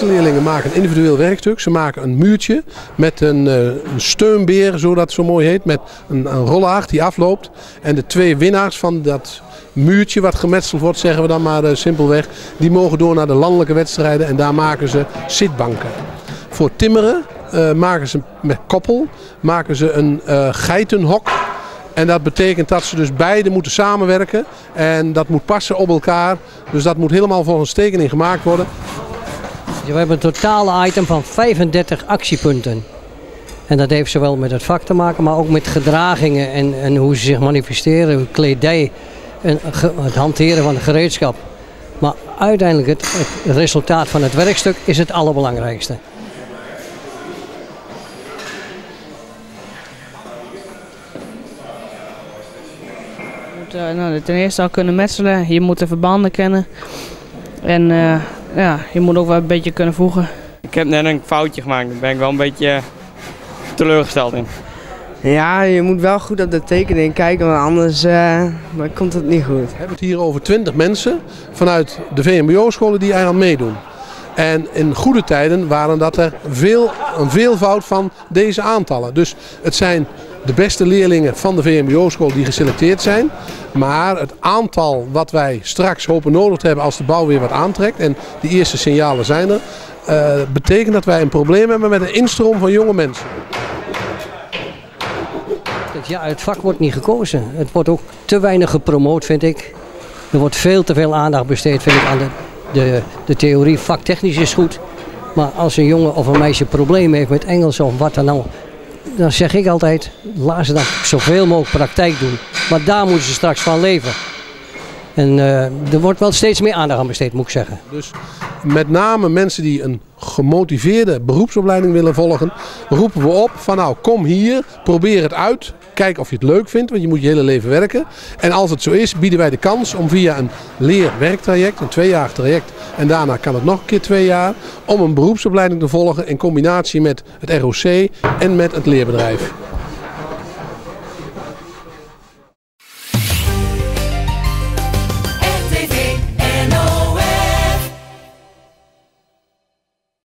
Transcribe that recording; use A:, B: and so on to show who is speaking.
A: beste leerlingen maken een individueel werkstuk. Ze maken een muurtje met een steunbeer, zo dat zo mooi heet, met een rollaard die afloopt. En de 2 winnaars van dat muurtje wat gemetseld wordt, zeggen we dan maar simpelweg, die mogen door naar de landelijke wedstrijden en daar maken ze zitbanken. Voor timmeren maken ze met koppel een geitenhok. En dat betekent dat ze dus beide moeten samenwerken en dat moet passen op elkaar. Dus dat moet helemaal volgens tekening gemaakt worden.
B: We hebben een totale item van 35 actiepunten. En dat heeft zowel met het vak te maken, maar ook met gedragingen en hoe ze zich manifesteren, kledij en het hanteren van het gereedschap. Maar uiteindelijk het resultaat van het werkstuk is het allerbelangrijkste.
C: Ten eerste al kunnen metselen, je moet de verbanden kennen en je moet ook wel een beetje kunnen voegen.
D: Ik heb net een foutje gemaakt, daar ben ik wel een beetje teleurgesteld in.
E: Ja, je moet wel goed op de tekening kijken, want anders dan komt het niet goed.
A: We hebben het hier over 20 mensen vanuit de VMBO-scholen die eraan meedoen. En in goede tijden waren dat er een veelvoud van deze aantallen. Dus het zijn de beste leerlingen van de VMBO-school die geselecteerd zijn. Maar het aantal wat wij straks hopen nodig te hebben als de bouw weer wat aantrekt, en de eerste signalen zijn er, betekent dat wij een probleem hebben met een instroom van jonge mensen.
B: Ja, het vak wordt niet gekozen. Het wordt ook te weinig gepromoot, vind ik. Er wordt veel te veel aandacht besteed, vind ik, aan de theorie. Vaktechnisch is goed. Maar als een jongen of een meisje problemen heeft met Engels of wat dan ook, dan zeg ik altijd, laat ze dan zoveel mogelijk praktijk doen. Maar daar moeten ze straks van leven. En er wordt wel steeds meer aandacht aan besteed, moet ik zeggen.
A: Dus met name mensen die een gemotiveerde beroepsopleiding willen volgen, roepen we op van nou, kom hier, probeer het uit. Kijk of je het leuk vindt, want je moet je hele leven werken. En als het zo is, bieden wij de kans om via een leer-werktraject, een 2-jarig traject, en daarna kan het nog een keer 2 jaar, om een beroepsopleiding te volgen in combinatie met het ROC en met het leerbedrijf.